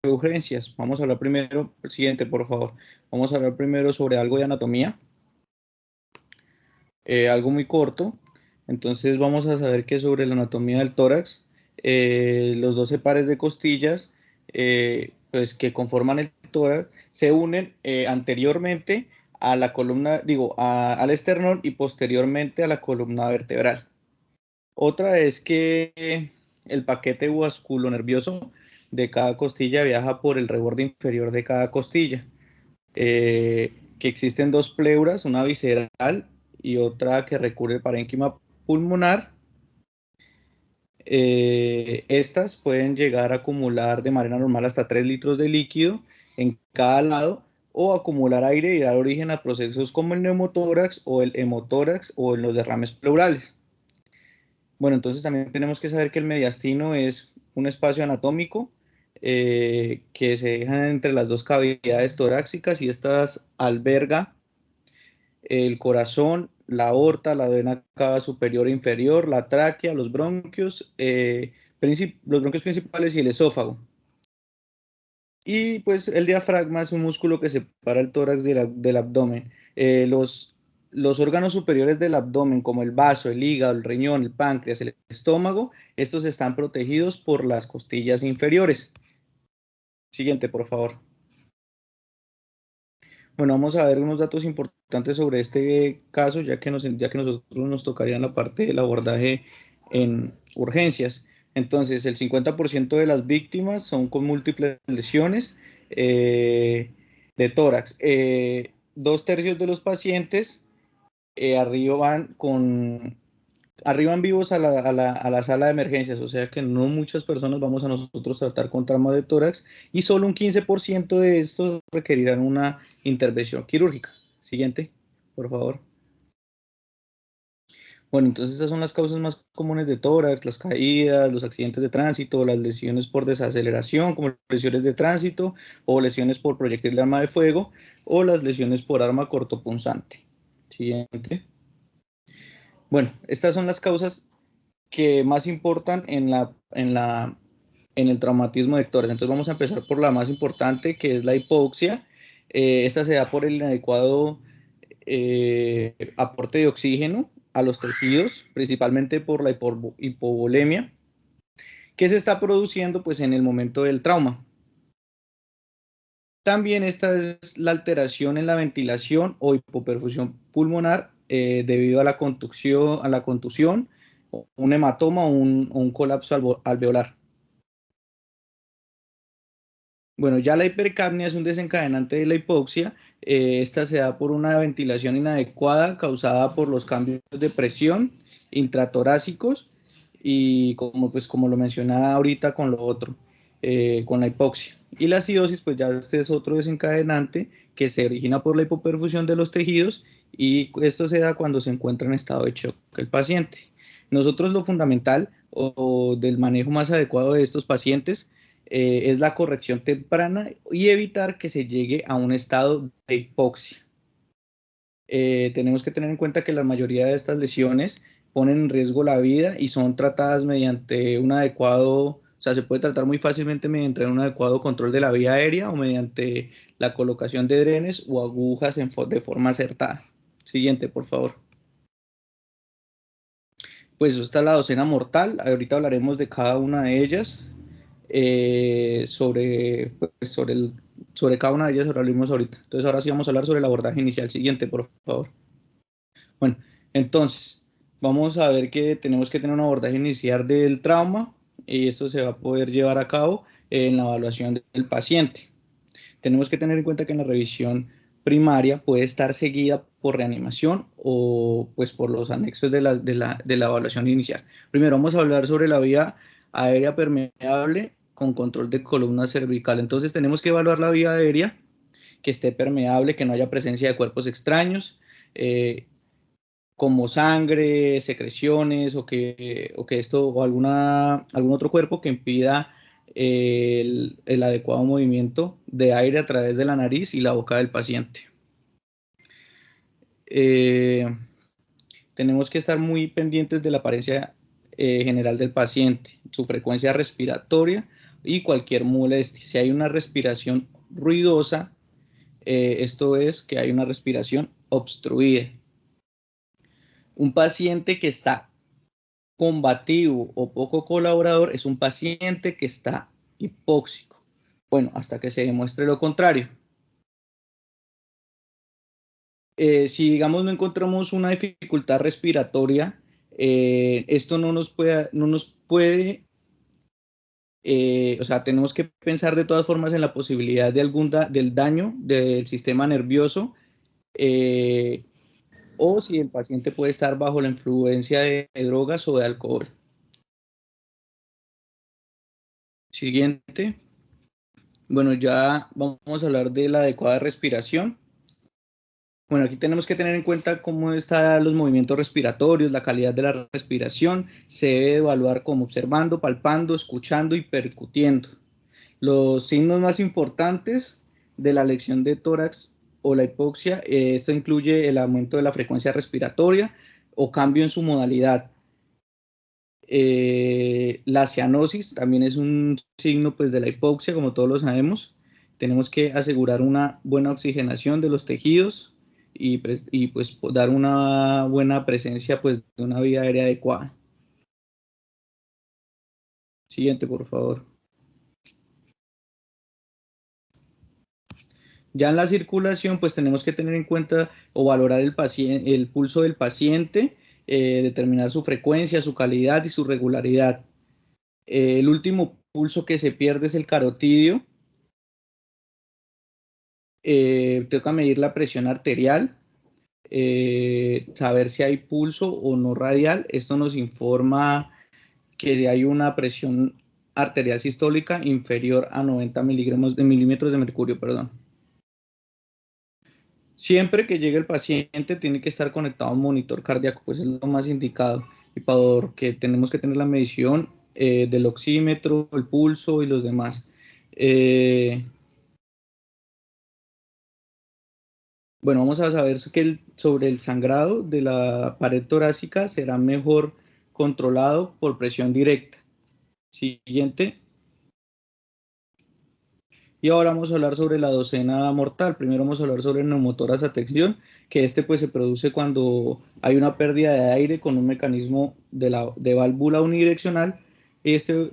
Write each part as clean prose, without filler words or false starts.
urgencias. Vamos a hablar primero, el siguiente, por favor. Vamos a hablar primero sobre algo de anatomía, algo muy corto. Entonces vamos a saber que sobre la anatomía del tórax, los 12 pares de costillas, pues que conforman el tórax, se unen anteriormente a la columna, al esternón y posteriormente a la columna vertebral. Otra es que el paquete vasculonervioso de cada costilla viaja por el reborde inferior de cada costilla. Que existen dos pleuras, una visceral y otra que recubre el parénquima pulmonar. Estas pueden llegar a acumular de manera normal hasta 3 litros de líquido en cada lado o acumular aire y dar origen a procesos como el neumotórax o el hemotórax o en los derrames pleurales. Bueno, entonces también tenemos que saber que el mediastino es un espacio anatómico que se deja entre las dos cavidades torácicas y estas alberga el corazón, la aorta, la vena cava superior e inferior, la tráquea, los bronquios principales y el esófago. Y pues el diafragma es un músculo que separa el tórax del abdomen. Los órganos superiores del abdomen, como el vaso, el hígado, el riñón, el páncreas, el estómago, estos están protegidos por las costillas inferiores. Siguiente, por favor. Bueno, vamos a ver unos datos importantes sobre este caso, ya que nosotros nos tocaría en la parte del abordaje en urgencias. Entonces, el 50% de las víctimas son con múltiples lesiones de tórax. 2/3 de los pacientes arriban vivos a la sala de emergencias, o sea que no muchas personas vamos a nosotros tratar con trauma de tórax y solo un 15% de estos requerirán una intervención quirúrgica. Siguiente, por favor. Bueno, entonces esas son las causas más comunes de tórax: las caídas, los accidentes de tránsito, las lesiones por desaceleración, como lesiones de tránsito, o lesiones por proyectil de arma de fuego, o las lesiones por arma cortopunzante. Siguiente. Bueno, estas son las causas que más importan en el traumatismo de tórax. Entonces vamos a empezar por la más importante, que es la hipoxia. Esta se da por el inadecuado aporte de oxígeno a los tejidos, principalmente por la hipovolemia, que se está produciendo pues en el momento del trauma. También esta es la alteración en la ventilación o hipoperfusión pulmonar debido a la contusión, un hematoma o un colapso alveolar. Bueno, ya la hipercapnia es un desencadenante de la hipoxia. Esta se da por una ventilación inadecuada causada por los cambios de presión intratorácicos y como lo mencionaba ahorita con lo otro, con la hipoxia. Y la acidosis, pues ya este es otro desencadenante que se origina por la hipoperfusión de los tejidos y esto se da cuando se encuentra en estado de shock el paciente. Nosotros lo fundamental o del manejo más adecuado de estos pacientes es la corrección temprana y evitar que se llegue a un estado de hipoxia. Tenemos que tener en cuenta que la mayoría de estas lesiones ponen en riesgo la vida y son tratadas mediante un adecuado, o sea, se puede tratar muy fácilmente mediante un adecuado control de la vía aérea o mediante la colocación de drenes o agujas de forma acertada. Siguiente, por favor. Pues está la docena mortal, ahorita hablaremos de cada una de ellas. Sobre cada una de ellas hablaremos ahorita. Entonces ahora sí vamos a hablar sobre el abordaje inicial. Siguiente, por favor. Bueno, entonces vamos a ver que tenemos que tener un abordaje inicial del trauma y esto se va a poder llevar a cabo en la evaluación del paciente. Tenemos que tener en cuenta que en la revisión primaria puede estar seguida por reanimación o pues por los anexos de la evaluación inicial. Primero vamos a hablar sobre la vía aérea permeable con control de columna cervical. Entonces tenemos que evaluar la vía aérea, que esté permeable, que no haya presencia de cuerpos extraños, como sangre, secreciones o algún otro cuerpo que impida el adecuado movimiento de aire a través de la nariz y la boca del paciente. Tenemos que estar muy pendientes de la apariencia general del paciente, su frecuencia respiratoria y cualquier molestia. Si hay una respiración ruidosa, esto es que hay una respiración obstruida. Un paciente que está combativo o poco colaborador es un paciente que está hipóxico. Bueno, hasta que se demuestre lo contrario. Si digamos no encontramos una dificultad respiratoria, esto no nos puede, o sea, tenemos que pensar de todas formas en la posibilidad de del daño del sistema nervioso, o si el paciente puede estar bajo la influencia de drogas o de alcohol. Siguiente. Bueno, ya vamos a hablar de la adecuada respiración. Bueno, aquí tenemos que tener en cuenta cómo están los movimientos respiratorios, la calidad de la respiración. Se debe evaluar como observando, palpando, escuchando y percutiendo. Los signos más importantes de la lesión de tórax o la hipoxia, esto incluye el aumento de la frecuencia respiratoria o cambio en su modalidad. La cianosis también es un signo pues, de la hipoxia, como todos lo sabemos. Tenemos que asegurar una buena oxigenación de los tejidos y pues dar una buena presencia pues, de una vía aérea adecuada. Siguiente, por favor. Ya en la circulación, pues tenemos que tener en cuenta o valorar el pulso del paciente, determinar su frecuencia, su calidad y su regularidad. El último pulso que se pierde es el carotidio. Toca medir la presión arterial, saber si hay pulso o no radial. Esto nos informa que si hay una presión arterial sistólica inferior a 90 milímetros de mercurio, perdón. Siempre que llegue el paciente tiene que estar conectado a un monitor cardíaco, pues es lo más indicado, y porque tenemos que tener la medición del oxímetro, el pulso y los demás. Bueno, vamos a saber que sobre el sangrado de la pared torácica será mejor controlado por presión directa. Siguiente. Y ahora vamos a hablar sobre la docena mortal. Primero vamos a hablar sobre el neumotórax a tensión, que pues se produce cuando hay una pérdida de aire con un mecanismo de válvula unidireccional. Se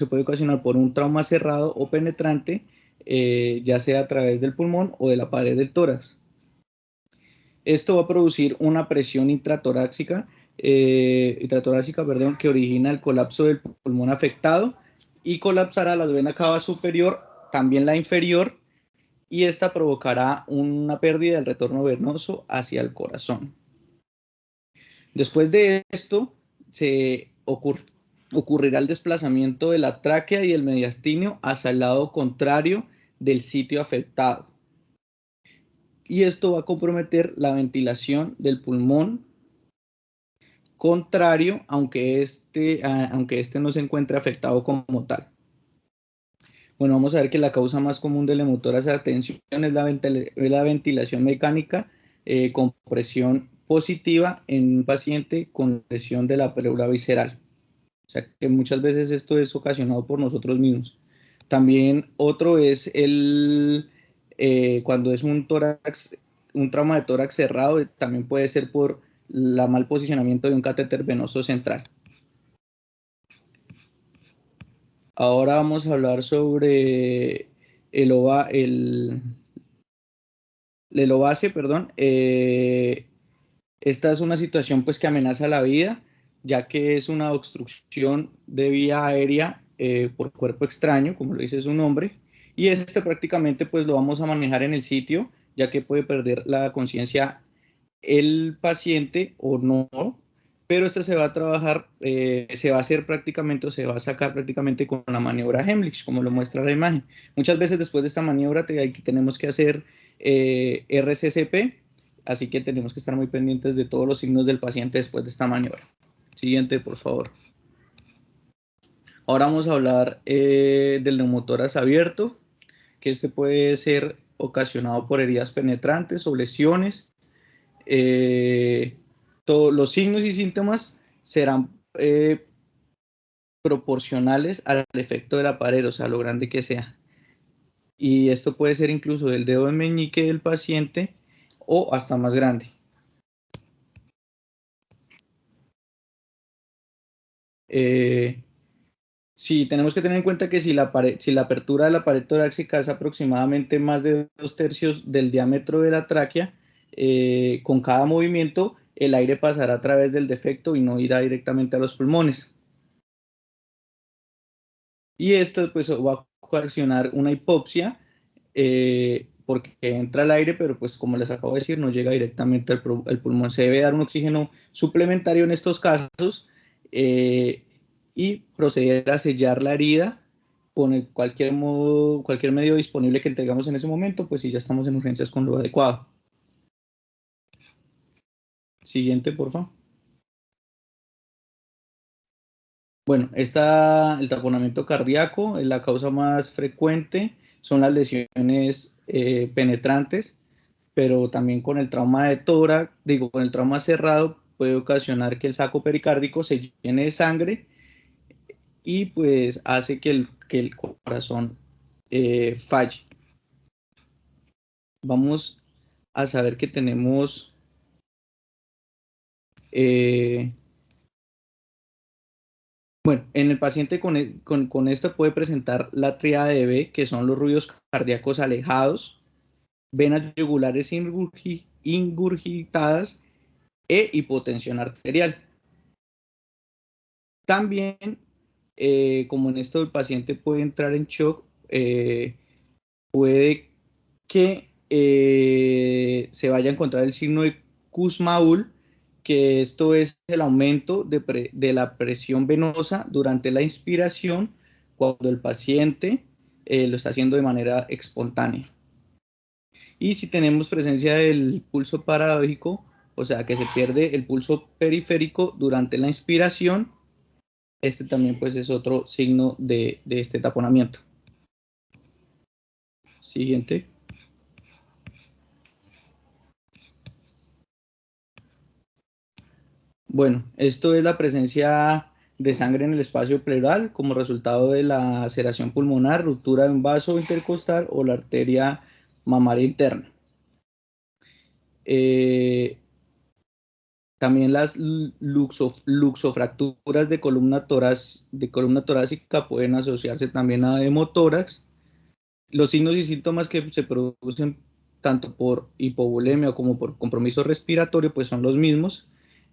puede ocasionar por un trauma cerrado o penetrante, ya sea a través del pulmón o de la pared del tórax. Esto va a producir una presión intratorácica, perdón, que origina el colapso del pulmón afectado y colapsará la vena cava superior, también la inferior, y esta provocará una pérdida del retorno venoso hacia el corazón. Después de esto, ocurrirá el desplazamiento de la tráquea y el mediastinio hacia el lado contrario del sitio afectado. Y esto va a comprometer la ventilación del pulmón contrario, aunque este no se encuentre afectado como tal. Bueno, vamos a ver que la causa más común del neumotórax a tensión es la ventilación mecánica con presión positiva en un paciente con lesión de la pleura visceral. O sea que muchas veces esto es ocasionado por nosotros mismos. También otro es cuando es un trauma de tórax cerrado, también puede ser por el mal posicionamiento de un catéter venoso central. Ahora vamos a hablar sobre el ovase, perdón. Esta es una situación pues que amenaza la vida, ya que es una obstrucción de vía aérea por cuerpo extraño, como lo dice su nombre, y prácticamente pues lo vamos a manejar en el sitio, ya que puede perder la conciencia el paciente o no, pero se va a trabajar, se va a hacer prácticamente o se va a sacar prácticamente con la maniobra Heimlich, como lo muestra la imagen. Muchas veces después de esta maniobra tenemos que hacer RCCP, así que tenemos que estar muy pendientes de todos los signos del paciente después de esta maniobra. Siguiente, por favor. Ahora vamos a hablar del neumotórax abierto, que puede ser ocasionado por heridas penetrantes o lesiones. Todos los signos y síntomas serán proporcionales al efecto de la pared, o sea, lo grande que sea. Y esto puede ser incluso del dedo del meñique del paciente o hasta más grande. Sí, tenemos que tener en cuenta que si la apertura de la pared torácica es aproximadamente más de 2/3 del diámetro de la tráquea, con cada movimiento el aire pasará a través del defecto y no irá directamente a los pulmones. Y esto pues va a ocasionar una hipoxia, porque entra el aire, pero pues como les acabo de decir, no llega directamente al pulmón. Se debe dar un oxígeno suplementario en estos casos, eh, y proceder a sellar la herida con cualquier medio disponible que tengamos en ese momento, pues si ya estamos en urgencias con lo adecuado. Siguiente, por favor. Bueno, el taponamiento cardíaco, la causa más frecuente son las lesiones penetrantes, pero también con el trauma de tórax, con el trauma cerrado puede ocasionar que el saco pericárdico se llene de sangre y pues hace que el corazón falle. Vamos a saber que tenemos eh, bueno, en el paciente con esto puede presentar la tríada de B, que son los ruidos cardíacos alejados, venas yugulares ingurgitadas e hipotensión arterial. También, como en esto el paciente puede entrar en shock, puede que se vaya a encontrar el signo de Kussmaul, que esto es el aumento de la presión venosa durante la inspiración cuando el paciente lo está haciendo de manera espontánea. Y si tenemos presencia del pulso paradójico, o sea que se pierde el pulso periférico durante la inspiración, este también pues es otro signo de este taponamiento. Siguiente. Bueno, esto es la presencia de sangre en el espacio pleural como resultado de la laceración pulmonar, ruptura de un vaso intercostal o la arteria mamaria interna. También las luxofracturas de columna torácica pueden asociarse también a hemotórax. Los signos y síntomas que se producen tanto por hipovolemia como por compromiso respiratorio pues son los mismos.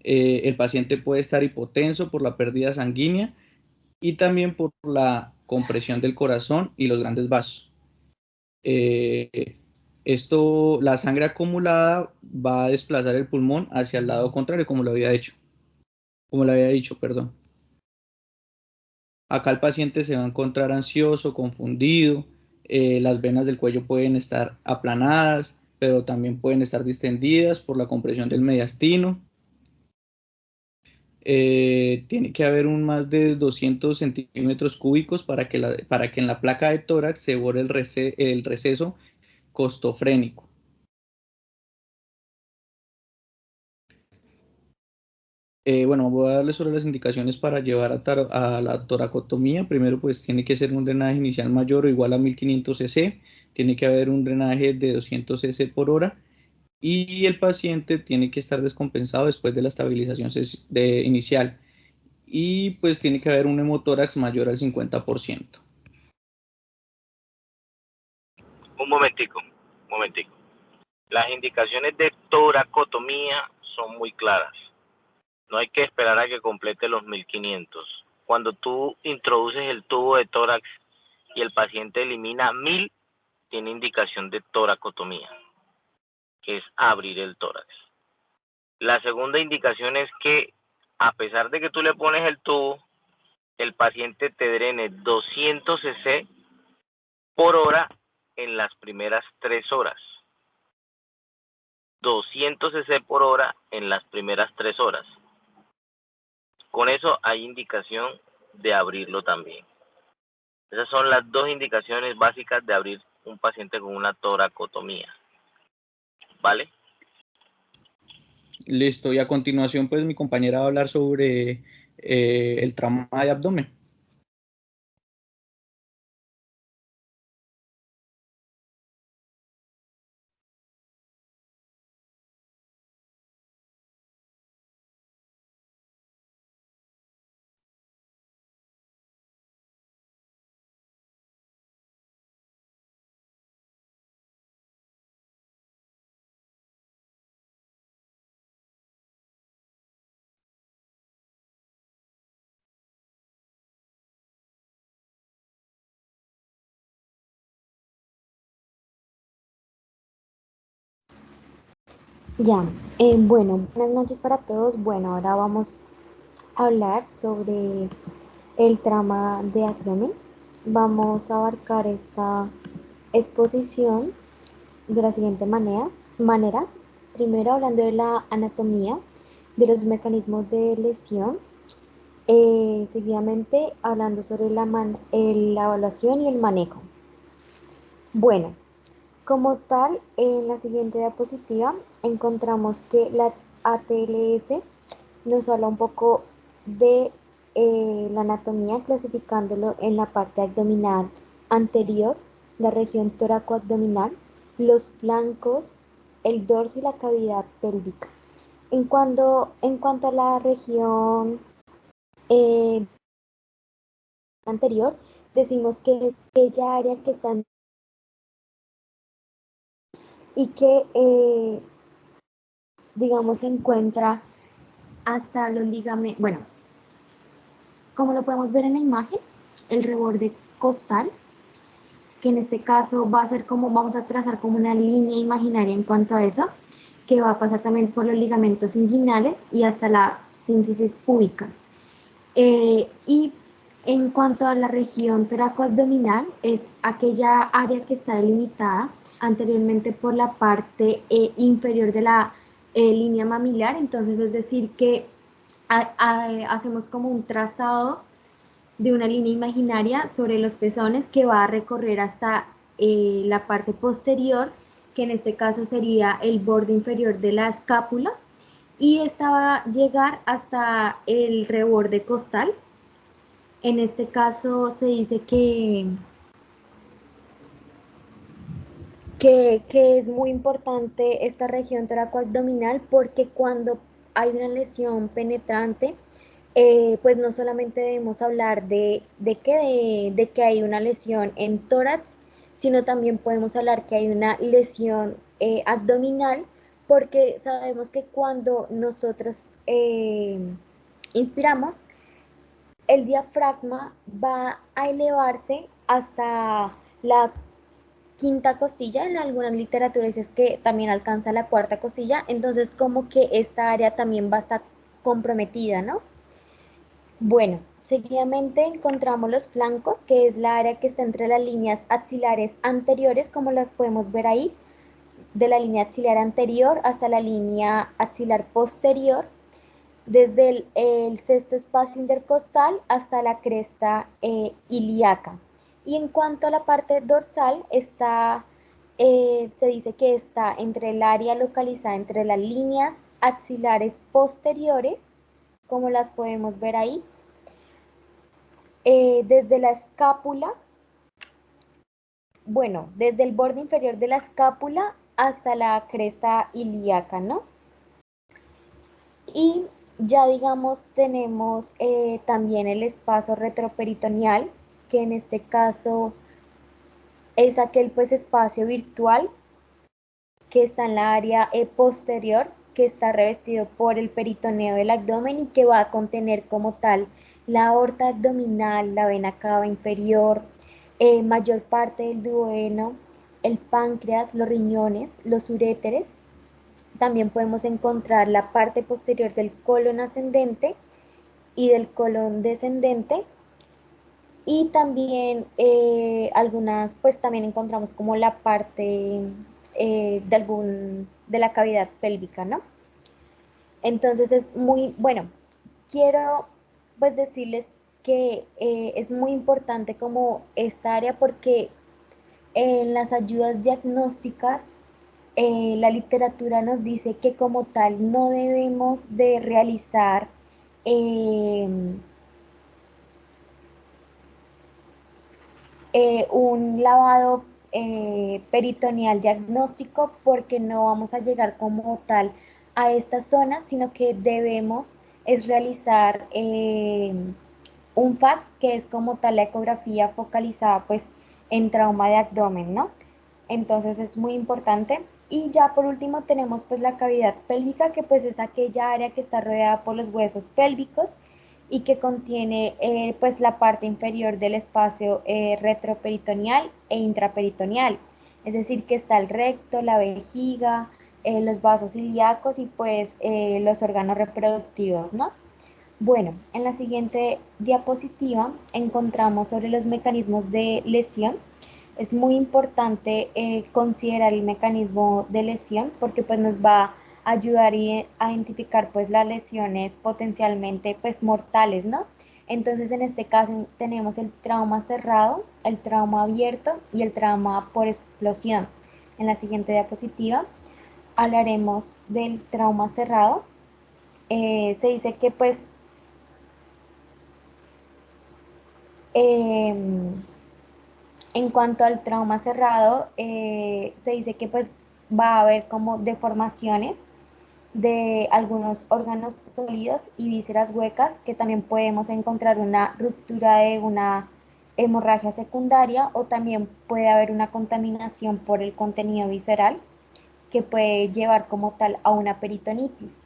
El paciente puede estar hipotenso por la pérdida sanguínea y también por la compresión del corazón y los grandes vasos. La sangre acumulada va a desplazar el pulmón hacia el lado contrario, como lo había dicho, perdón. Acá el paciente se va a encontrar ansioso, confundido, las venas del cuello pueden estar aplanadas, pero también pueden estar distendidas por la compresión del mediastino. Tiene que haber un más de 200 centímetros cúbicos para que en la placa de tórax se borre el receso costofrénico. Bueno, voy a darle sobre las indicaciones para llevar a la toracotomía. Primero, pues tiene que ser un drenaje inicial mayor o igual a 1500 cc. Tiene que haber un drenaje de 200 cc por hora. Y el paciente tiene que estar descompensado después de la estabilización inicial. Y pues tiene que haber un hemotórax mayor al 50%. Un momentico. Las indicaciones de toracotomía son muy claras. No hay que esperar a que complete los 1500. Cuando tú introduces el tubo de tórax y el paciente elimina 1000, tiene indicación de toracotomía, que es abrir el tórax. La segunda indicación es que, a pesar de que tú le pones el tubo, el paciente te drene 200 cc por hora en las primeras 3 horas. 200 cc por hora en las primeras 3 horas. Con eso hay indicación de abrirlo también. Esas son las dos indicaciones básicas de abrir un paciente con una toracotomía. ¿Vale? Listo, y a continuación pues mi compañera va a hablar sobre el trauma de abdomen. Ya, bueno, buenas noches para todos. Bueno, ahora vamos a hablar sobre el trama de abdomen. Vamos a abarcar esta exposición de la siguiente manera. Primero hablando de la anatomía, de los mecanismos de lesión. Seguidamente hablando sobre la evaluación y el manejo. Bueno, como tal, en la siguiente diapositiva encontramos que la ATLS nos habla un poco de la anatomía, clasificándolo en la parte abdominal anterior, la región toracoabdominal, los flancos, el dorso y la cavidad pélvica. En cuanto a la región eh, anterior, decimos que es aquella área que está y que digamos, se encuentra hasta los ligamentos, bueno, como lo podemos ver en la imagen, el reborde costal, que en este caso va a ser como, vamos a trazar como una línea imaginaria en cuanto a eso, que va a pasar también por los ligamentos inguinales y hasta la sínfisis púbicas. Y en cuanto a la región toracoabdominal, es aquella área que está delimitada anteriormente por la parte inferior de la línea mamilar, entonces es decir que hacemos como un trazado de una línea imaginaria sobre los pezones que va a recorrer hasta la parte posterior, que en este caso sería el borde inferior de la escápula, y esta va a llegar hasta el reborde costal. En este caso se dice que es muy importante esta región toracoabdominal porque cuando hay una lesión penetrante, pues no solamente debemos hablar de que hay una lesión en tórax, sino también podemos hablar que hay una lesión abdominal, porque sabemos que cuando nosotros inspiramos, el diafragma va a elevarse hasta la quinta costilla, en algunas literaturas es que también alcanza la cuarta costilla, entonces como que esta área también va a estar comprometida, ¿no? Bueno, seguidamente encontramos los flancos, que es la área que está entre las líneas axilares anteriores, como las podemos ver ahí, de la línea axilar anterior hasta la línea axilar posterior, desde el sexto espacio intercostal hasta la cresta ilíaca. Y en cuanto a la parte dorsal, se dice que está entre el área localizada entre las líneas axilares posteriores, como las podemos ver ahí, desde la escápula, bueno, desde el borde inferior de la escápula hasta la cresta ilíaca, ¿no? Y ya digamos tenemos también el espacio retroperitoneal, que en este caso es aquel pues espacio virtual que está en la área posterior, que está revestido por el peritoneo del abdomen y que va a contener como tal la aorta abdominal, la vena cava inferior, mayor parte del duodeno, el páncreas, los riñones, los uréteres. También podemos encontrar la parte posterior del colon ascendente y del colon descendente. Y también pues también encontramos como la parte de la cavidad pélvica, ¿no? Entonces es muy, bueno, quiero pues decirles que es muy importante como esta área porque en las ayudas diagnósticas la literatura nos dice que como tal no debemos de realizar eh, un lavado peritoneal diagnóstico, porque no vamos a llegar como tal a esta zona, sino que debemos es realizar un FACS, que es como tal la ecografía focalizada pues en trauma de abdomen, ¿no? Entonces es muy importante. Y ya por último tenemos pues la cavidad pélvica, que pues es aquella área que está rodeada por los huesos pélvicos y que contiene pues la parte inferior del espacio retroperitoneal e intraperitoneal. Es decir, que está el recto, la vejiga, los vasos ilíacos y pues los órganos reproductivos, ¿no? Bueno, en la siguiente diapositiva encontramos sobre los mecanismos de lesión. Es muy importante considerar el mecanismo de lesión, porque pues nos va a ayudar a identificar pues las lesiones potencialmente pues mortales, ¿no? Entonces en este caso tenemos el trauma cerrado, el trauma abierto y el trauma por explosión. En la siguiente diapositiva hablaremos del trauma cerrado. Se dice que pues Em, en cuanto al trauma cerrado, se dice que pues va a haber como deformaciones de algunos órganos sólidos y vísceras huecas, que también podemos encontrar una ruptura de una hemorragia secundaria, o también puede haber una contaminación por el contenido visceral que puede llevar como tal a una peritonitis.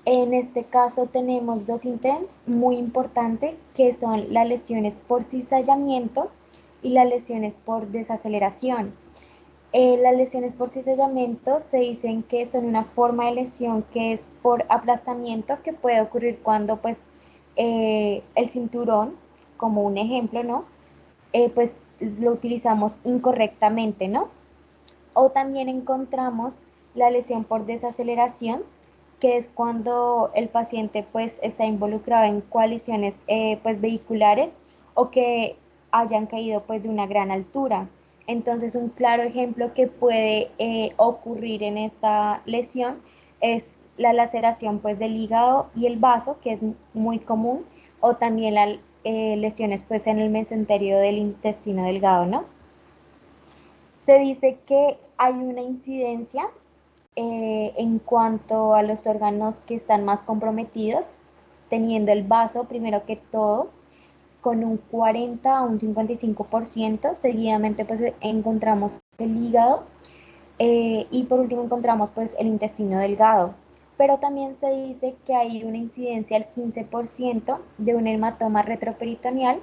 En este caso tenemos dos ítems muy importantes, que son las lesiones por cizallamiento y las lesiones por desaceleración. Las lesiones por cizallamiento se dicen que son una forma de lesión que es por aplastamiento, que puede ocurrir cuando pues el cinturón, como un ejemplo, ¿no? Pues lo utilizamos incorrectamente, ¿no? O también encontramos la lesión por desaceleración, que es cuando el paciente pues está involucrado en colisiones pues vehiculares, o que hayan caído pues de una gran altura. Entonces un claro ejemplo que puede ocurrir en esta lesión es la laceración pues del hígado y el vaso, que es muy común, o también las lesiones pues en el mesenterio del intestino delgado, ¿no? Se dice que hay una incidencia en cuanto a los órganos que están más comprometidos, teniendo el vaso primero que todo, con un 40 a un 55%. Seguidamente pues encontramos el hígado, y por último encontramos pues el intestino delgado. Pero también se dice que hay una incidencia del 15% de un hematoma retroperitoneal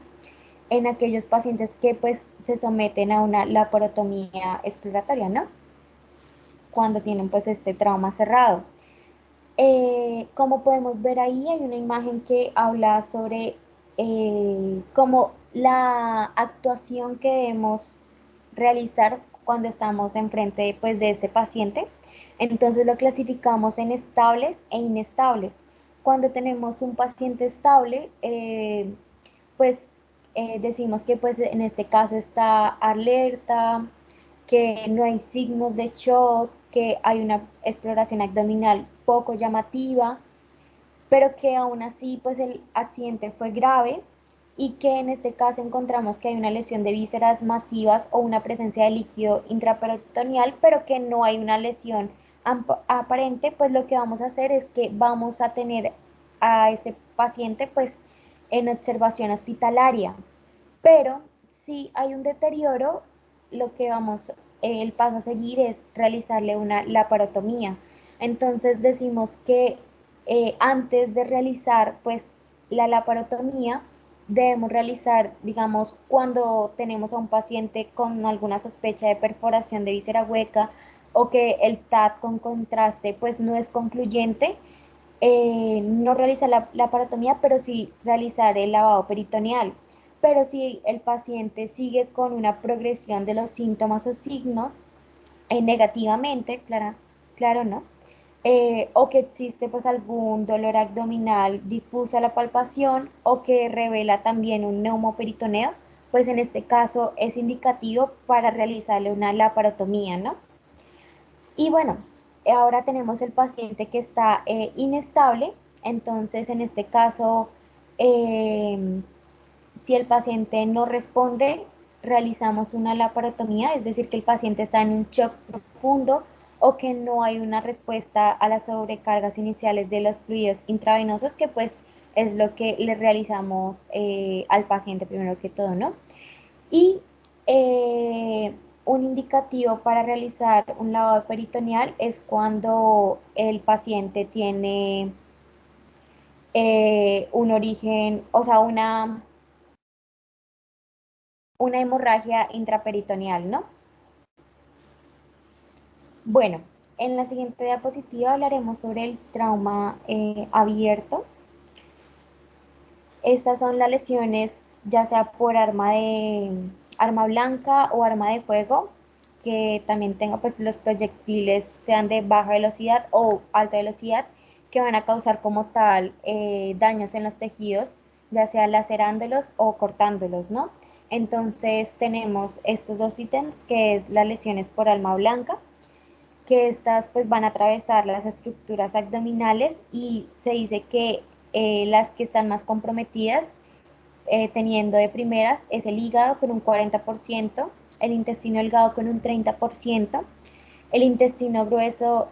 en aquellos pacientes que pues se someten a una laparotomía exploratoria, ¿no? Cuando tienen pues este trauma cerrado. Como podemos ver ahí, hay una imagen que habla sobre como la actuación que debemos realizar cuando estamos enfrente pues de este paciente. Entonces lo clasificamos en estables e inestables. Cuando tenemos un paciente estable, pues decimos que pues en este caso está alerta, que no hay signos de shock, que hay una exploración abdominal poco llamativa, pero que aún así pues el accidente fue grave, y que en este caso encontramos que hay una lesión de vísceras masivas o una presencia de líquido intraperitoneal, pero que no hay una lesión aparente. Pues lo que vamos a hacer es que vamos a tener a este paciente pues en observación hospitalaria. Pero si hay un deterioro, lo que vamos, el paso a seguir es realizarle una laparotomía. Entonces decimos que antes de realizar pues la laparotomía, debemos realizar, digamos, cuando tenemos a un paciente con alguna sospecha de perforación de víscera hueca, o que el TAT con contraste pues no es concluyente, no realizar la laparotomía, pero sí realizar el lavado peritoneal. Pero si el paciente sigue con una progresión de los síntomas o signos negativamente, claro, ¿no? O que existe pues algún dolor abdominal difuso a la palpación, o que revela también un neumoperitoneo, pues en este caso es indicativo para realizarle una laparotomía, ¿no? Y bueno, ahora tenemos el paciente que está inestable. Entonces, en este caso, si el paciente no responde, realizamos una laparotomía, es decir, que el paciente está en un shock profundo o que no hay una respuesta a las sobrecargas iniciales de los fluidos intravenosos, que pues es lo que le realizamos al paciente primero que todo, ¿no? Y un indicativo para realizar un lavado peritoneal es cuando el paciente tiene un origen, o sea, una hemorragia intraperitoneal, ¿no? Bueno, en la siguiente diapositiva hablaremos sobre el trauma abierto. Estas son las lesiones, ya sea por arma blanca o arma de fuego, que también tenga pues los proyectiles sean de baja velocidad o alta velocidad, que van a causar como tal daños en los tejidos, ya sea lacerándolos o cortándolos, ¿no? Entonces tenemos estos dos ítems, que es las lesiones por arma blanca, que estas pues van a atravesar las estructuras abdominales y se dice que las que están más comprometidas, teniendo de primeras, es el hígado con un 40%, el intestino delgado con un 30%, el intestino grueso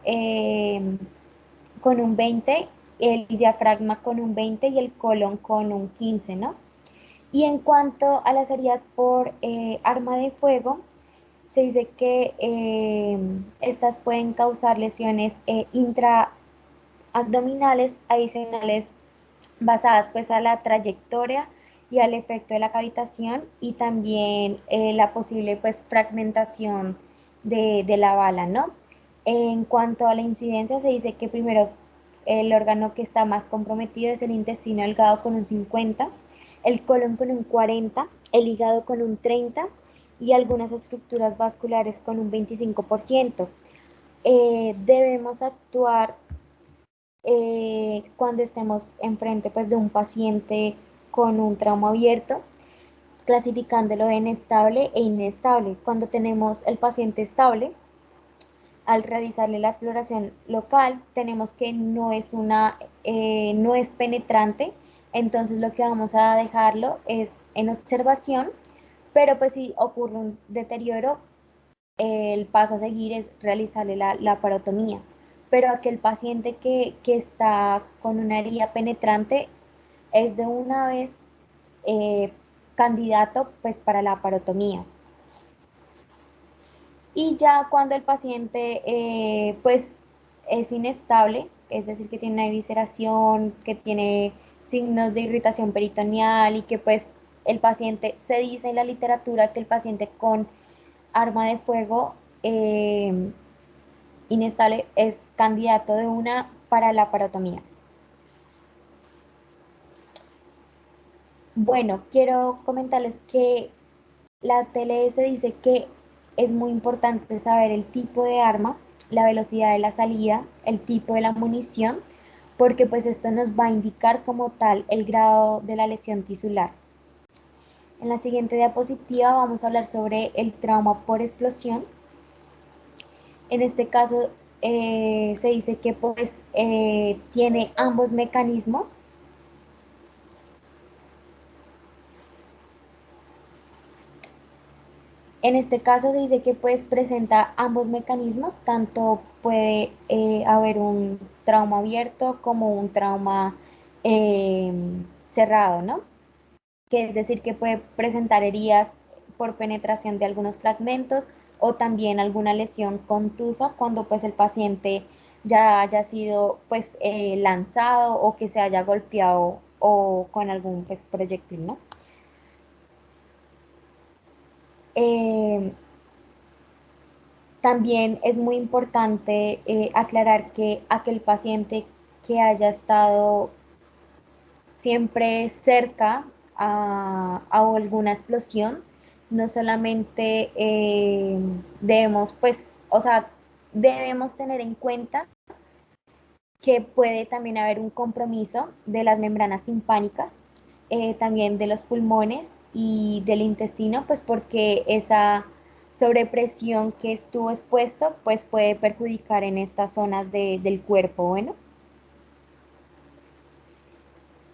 con un 20%, el diafragma con un 20% y el colon con un 15%, ¿no? Y en cuanto a las heridas por arma de fuego, se dice que estas pueden causar lesiones intraabdominales adicionales basadas pues a la trayectoria y al efecto de la cavitación y también la posible pues fragmentación de la bala, ¿no? En cuanto a la incidencia, se dice que primero el órgano que está más comprometido es el intestino delgado con un 50, el colon con un 40, el hígado con un 30 y algunas estructuras vasculares con un 25%. Debemos actuar cuando estemos enfrente pues, de un paciente con un trauma abierto, clasificándolo en estable e inestable. Cuando tenemos el paciente estable, al realizarle la exploración local, tenemos que no es penetrante, entonces lo que vamos a dejarlo es en observación, pero pues si ocurre un deterioro, el paso a seguir es realizarle la parotomía. Pero aquel paciente que está con una herida penetrante es de una vez eh, candidato pues para la parotomía. Y ya cuando el paciente pues es inestable, es decir, que tiene una evisceración, que tiene signos de irritación peritoneal y que pues el paciente, se dice en la literatura que el paciente con arma de fuego inestable es candidato de una para la parotomía. Bueno, quiero comentarles que la TLS dice que es muy importante saber el tipo de arma, la velocidad de la salida, el tipo de la munición, porque pues esto nos va a indicar como tal el grado de la lesión tisular. En la siguiente diapositiva vamos a hablar sobre el trauma por explosión. En este caso se dice que pues tiene ambos mecanismos. En este caso se dice que pues presenta ambos mecanismos, tanto puede haber un trauma abierto como un trauma eh, cerrado, ¿no? Que es decir, que puede presentar heridas por penetración de algunos fragmentos o también alguna lesión contusa cuando pues el paciente ya haya sido pues lanzado o que se haya golpeado o con algún pues proyectil, ¿no? Eh, También es muy importante aclarar que aquel paciente que haya estado siempre cerca a alguna explosión, no solamente debemos, pues, o sea, debemos tener en cuenta que puede también haber un compromiso de las membranas timpánicas, también de los pulmones y del intestino, pues porque esa sobrepresión que estuvo expuesto, pues puede perjudicar en estas zonas del cuerpo, bueno.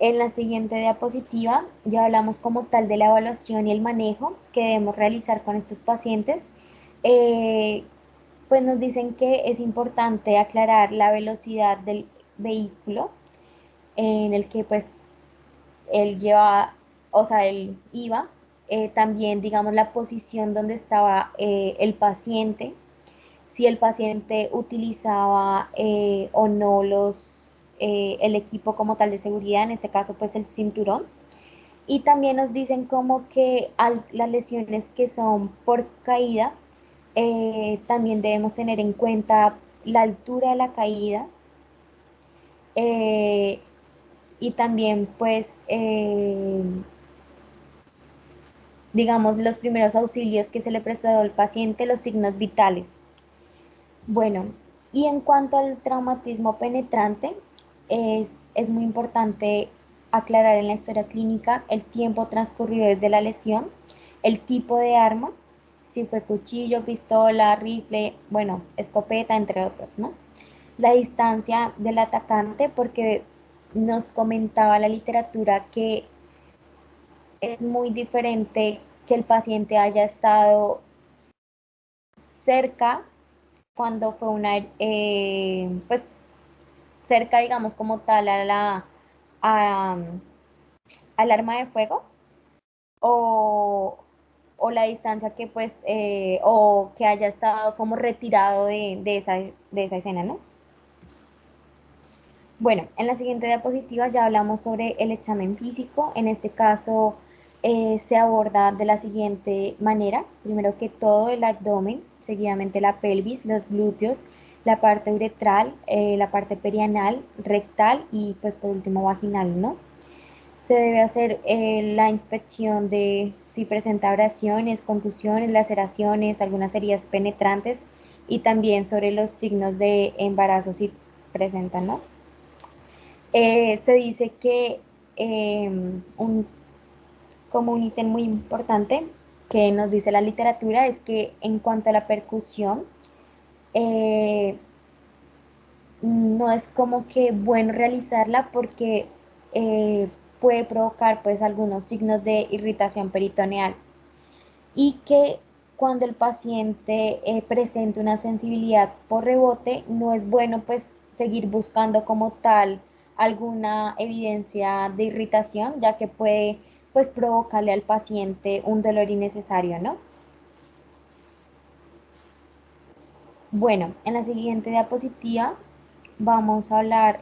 En la siguiente diapositiva ya hablamos como tal de la evaluación y el manejo que debemos realizar con estos pacientes. Eh, pues nos dicen que es importante aclarar la velocidad del vehículo en el que pues él lleva, o sea, él iba, también digamos la posición donde estaba el paciente, si el paciente utilizaba o no el equipo como tal de seguridad, en este caso pues el cinturón. Y también nos dicen como que las lesiones que son por caída, también debemos tener en cuenta la altura de la caída, eh, y también pues digamos los primeros auxilios que se le prestó al paciente, los signos vitales. Bueno, y en cuanto al traumatismo penetrante, es muy importante aclarar en la historia clínica el tiempo transcurrido desde la lesión, el tipo de arma, si fue cuchillo, pistola, rifle, bueno, escopeta, entre otros, ¿no? La distancia del atacante, porque nos comentaba la literatura que es muy diferente que el paciente haya estado cerca cuando fue pues cerca, digamos, como tal a- al arma de fuego, o, o la distancia que pues, o que haya estado como retirado de esa escena, ¿no? Bueno, en la siguiente diapositiva ya hablamos sobre el examen físico. En este caso se aborda de la siguiente manera. Primero que todo el abdomen, seguidamente la pelvis, los glúteos, la parte uretral, la parte perianal, rectal y pues por último vaginal, ¿no? Se debe hacer la inspección de si presenta abrasiones, contusiones, laceraciones, algunas heridas penetrantes y también sobre los signos de embarazo si presentan, ¿no? Se dice que eh, un, como un ítem muy importante que nos dice la literatura es que en cuanto a la percusión, eh, no es como que bueno realizarla porque eh, puede provocar pues algunos signos de irritación peritoneal y que cuando el paciente presenta una sensibilidad por rebote, no es bueno pues seguir buscando como tal alguna evidencia de irritación, ya que puede pues provocarle al paciente un dolor innecesario, ¿no? Bueno, en la siguiente diapositiva vamos a hablar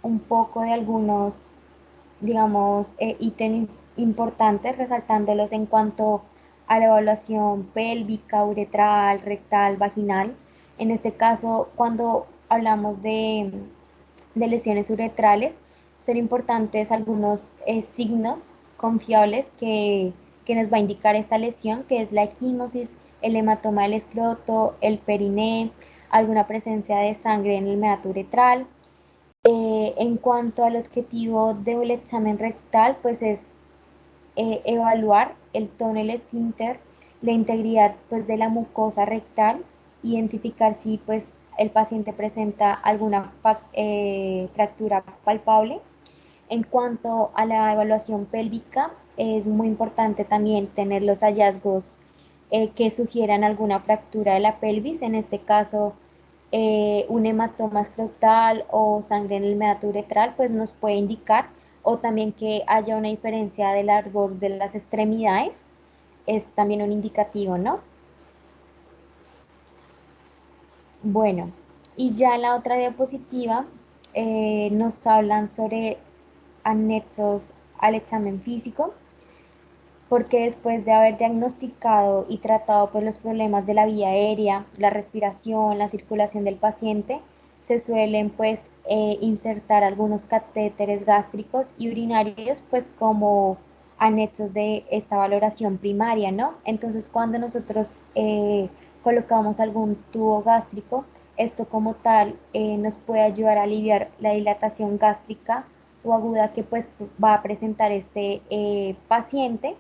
un poco de algunos, digamos, ítems importantes, resaltándolos en cuanto a la evaluación pélvica, uretral, rectal, vaginal. En este caso, cuando hablamos de lesiones uretrales, son importantes algunos signos confiables que nos va a indicar esta lesión, que es la equimosis, el hematoma del escroto, el periné, alguna presencia de sangre en el meato uretral. En cuanto al objetivo del examen rectal, pues es evaluar el tono del esfínter, la integridad pues, de la mucosa rectal, identificar si pues, el paciente presenta alguna fractura palpable. En cuanto a la evaluación pélvica, es muy importante también tener los hallazgos que sugieran alguna fractura de la pelvis, en este caso un hematoma escrotal o sangre en el meato uretral, pues nos puede indicar, o también que haya una diferencia del largor de las extremidades, es también un indicativo, ¿no? Bueno, y ya en la otra diapositiva nos hablan sobre anexos al examen físico, porque después de haber diagnosticado y tratado pues, los problemas de la vía aérea, la respiración, la circulación del paciente, se suelen pues insertar algunos catéteres gástricos y urinarios pues como anexos de esta valoración primaria, ¿no? Entonces cuando nosotros colocamos algún tubo gástrico, esto como tal nos puede ayudar a aliviar la dilatación gástrica o aguda que pues va a presentar este paciente,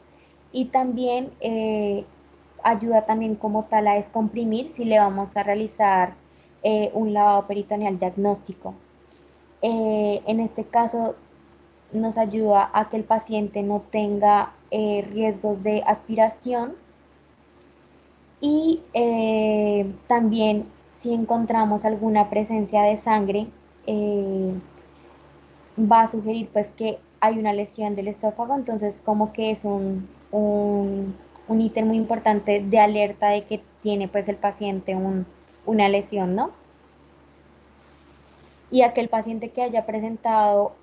y también ayuda también como tal a descomprimir si le vamos a realizar un lavado peritoneal diagnóstico. En este caso, nos ayuda a que el paciente no tenga riesgos de aspiración y también si encontramos alguna presencia de sangre, eh, va a sugerir pues que hay una lesión del esófago, entonces como que es un ítem muy importante de alerta de que tiene pues el paciente una lesión, ¿no? Y aquel paciente que haya presentado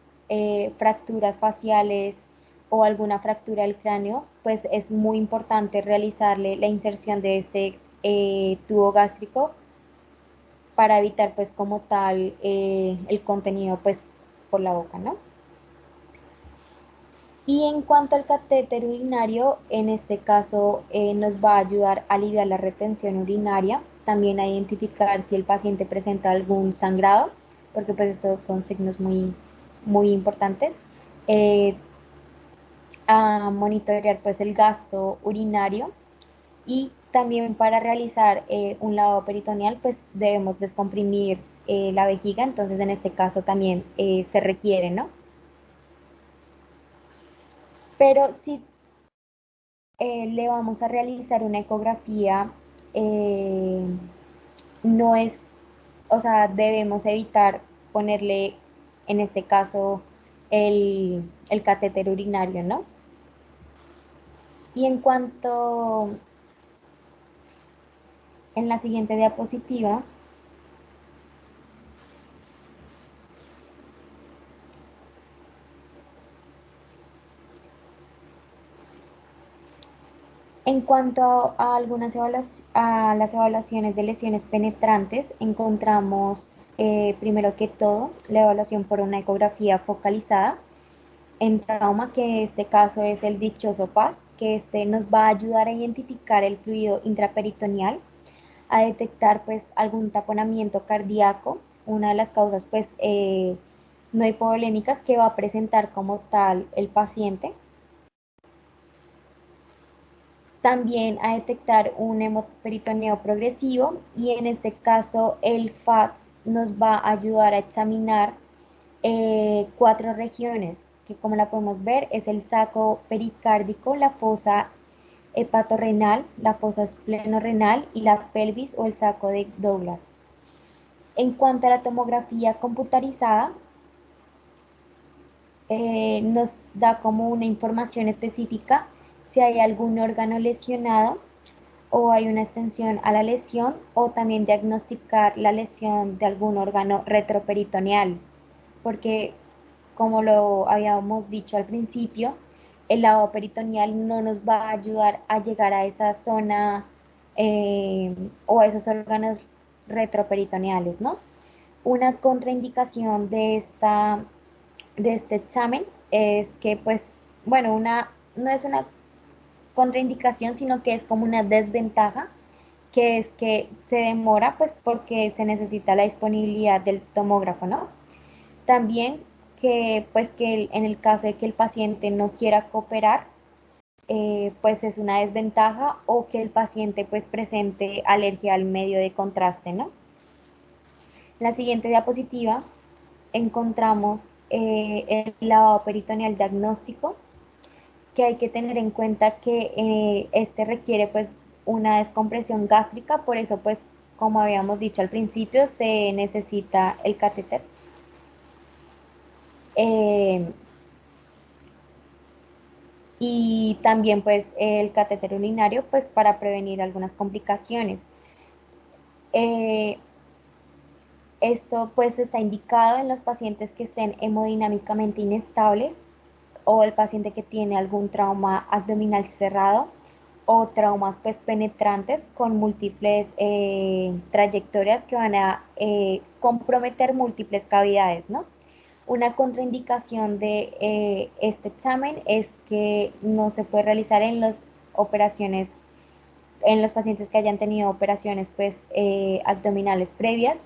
fracturas faciales o alguna fractura del cráneo, pues es muy importante realizarle la inserción de este tubo gástrico para evitar pues como tal el contenido pues por la boca, ¿no? Y en cuanto al catéter urinario, en este caso nos va a ayudar a aliviar la retención urinaria, también a identificar si el paciente presenta algún sangrado, porque pues estos son signos muy importantes, eh, a monitorear pues el gasto urinario y también para realizar un lavado peritoneal pues debemos descomprimir la vejiga, entonces en este caso también se requiere, ¿no? Pero si le vamos a realizar una ecografía, eh, no es, o sea, debemos evitar ponerle, en este caso, el catéter urinario, ¿no? Y en cuanto, en la siguiente diapositiva, en cuanto a algunas a las evaluaciones de lesiones penetrantes, encontramos primero que todo la evaluación por una ecografía focalizada en trauma, que en este caso es el dichoso PAS, que este nos va a ayudar a identificar el fluido intraperitoneal, a detectar pues algún taponamiento cardíaco, una de las causas pues no hipovolémicas que va a presentar como tal el paciente. También a detectar un hemoperitoneo progresivo y en este caso el FATS nos va a ayudar a examinar cuatro regiones, que como la podemos ver es el saco pericárdico, la fosa hepatorrenal, la fosa esplenorenal y la pelvis o el saco de Douglas. En cuanto a la tomografía computarizada, nos da como una información específica si hay algún órgano lesionado o hay una extensión a la lesión o también diagnosticar la lesión de algún órgano retroperitoneal, porque como lo habíamos dicho al principio, el lavado peritoneal no nos va a ayudar a llegar a esa zona o a esos órganos retroperitoneales, ¿no? Una contraindicación de este examen es que, pues, bueno, no es una contraindicación, sino que es como una desventaja, que es que se demora, pues, porque se necesita la disponibilidad del tomógrafo, ¿no? También que, pues, que en el caso de que el paciente no quiera cooperar, pues es una desventaja o que el paciente, pues, presente alergia al medio de contraste, ¿no? En la siguiente diapositiva encontramos el lavado peritoneal diagnóstico, que hay que tener en cuenta que este requiere pues una descompresión gástrica, por eso pues como habíamos dicho al principio se necesita el catéter. Eh, y también pues el catéter urinario pues para prevenir algunas complicaciones. Eh, Esto pues está indicado en los pacientes que estén hemodinámicamente inestables o el paciente que tiene algún trauma abdominal cerrado o traumas pues penetrantes con múltiples trayectorias que van a comprometer múltiples cavidades, ¿no? Una contraindicación de este examen es que no se puede realizar en las operaciones, en los pacientes que hayan tenido operaciones pues abdominales previas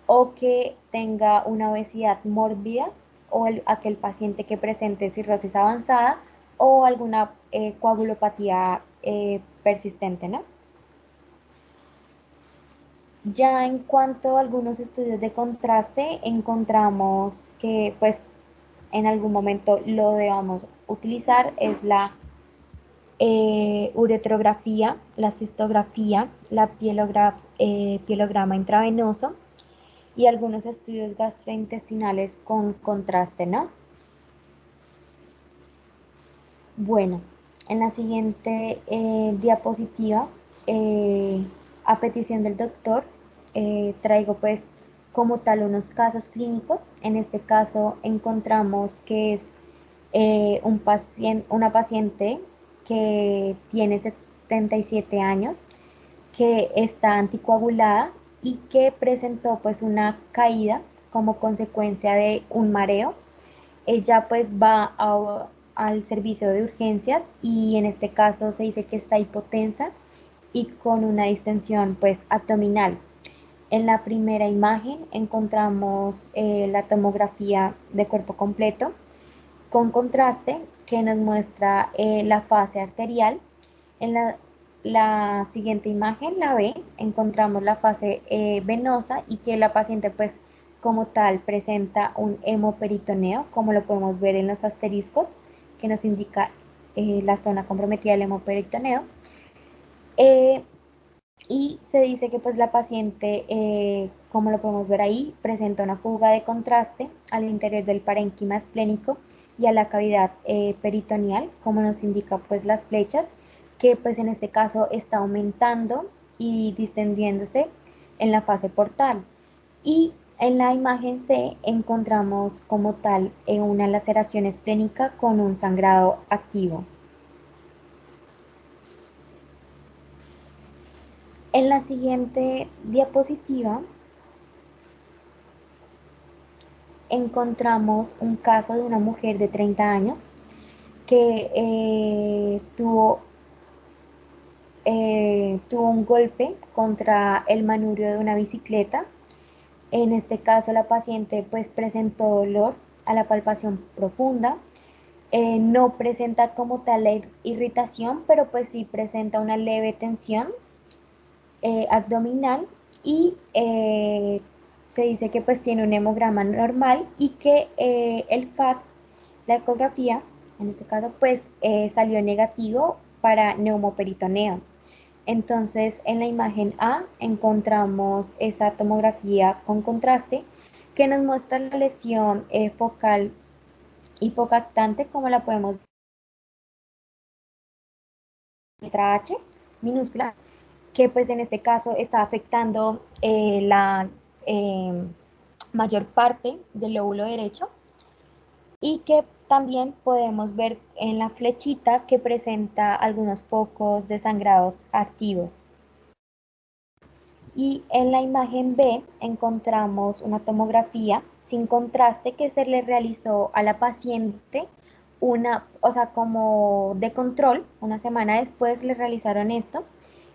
o que tenga una obesidad mórbida o aquel paciente que presente cirrosis avanzada o alguna coagulopatía persistente, ¿no? Ya en cuanto a algunos estudios de contraste, encontramos que pues en algún momento lo debamos utilizar es la uretrografía, la cistografía, la pielograma intravenoso y algunos estudios gastrointestinales con contraste, ¿no? Bueno, en la siguiente diapositiva, a petición del doctor, traigo pues como tal unos casos clínicos. En este caso encontramos que es una paciente que tiene 77 años, que está anticoagulada y que presentó pues una caída como consecuencia de un mareo. Ella pues va al servicio de urgencias y en este caso se dice que está hipotensa y con una distensión pues abdominal. En la primera imagen encontramos la tomografía de cuerpo completo con contraste que nos muestra la fase arterial. En la siguiente imagen, la B, encontramos la fase venosa y que la paciente pues como tal presenta un hemoperitoneo, como lo podemos ver en los asteriscos, que nos indica la zona comprometida del hemoperitoneo. Y se dice que pues la paciente, como lo podemos ver ahí, presenta una fuga de contraste al interior del parénquima esplénico y a la cavidad peritoneal, como nos indica pues las flechas, que pues en este caso está aumentando y distendiéndose en la fase portal. Y en la imagen C encontramos como tal una laceración esplénica con un sangrado activo. En la siguiente diapositiva encontramos un caso de una mujer de 30 años que tuvo un golpe contra el manubrio de una bicicleta. En este caso la paciente pues presentó dolor a la palpación profunda. No presenta como tal la irritación, pero pues sí presenta una leve tensión abdominal y se dice que pues tiene un hemograma normal y que el FATS, la ecografía, en este caso pues salió negativo para neumoperitoneo. Entonces en la imagen A encontramos esa tomografía con contraste que nos muestra la lesión focal hipocactante como la podemos ver en letra H minúscula, que pues en este caso está afectando la mayor parte del lóbulo derecho y que también podemos ver en la flechita que presenta algunos pocos desangrados activos. Y en la imagen B encontramos una tomografía sin contraste que se le realizó a la paciente o sea, como de control, una semana después le realizaron esto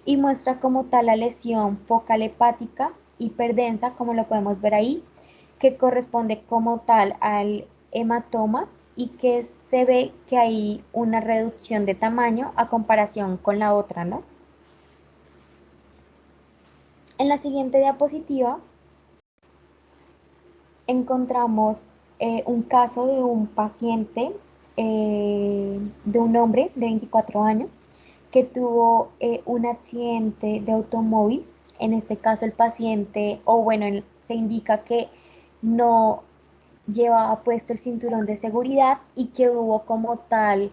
y muestra como tal la lesión focal hepática hiperdensa, como lo podemos ver ahí, que corresponde como tal al hematoma y que se ve que hay una reducción de tamaño a comparación con la otra, ¿no? En la siguiente diapositiva encontramos un caso de un paciente, de un hombre de 24 años, que tuvo un accidente de automóvil. En este caso el paciente, o bueno, se indica que no llevaba puesto el cinturón de seguridad y que hubo como tal,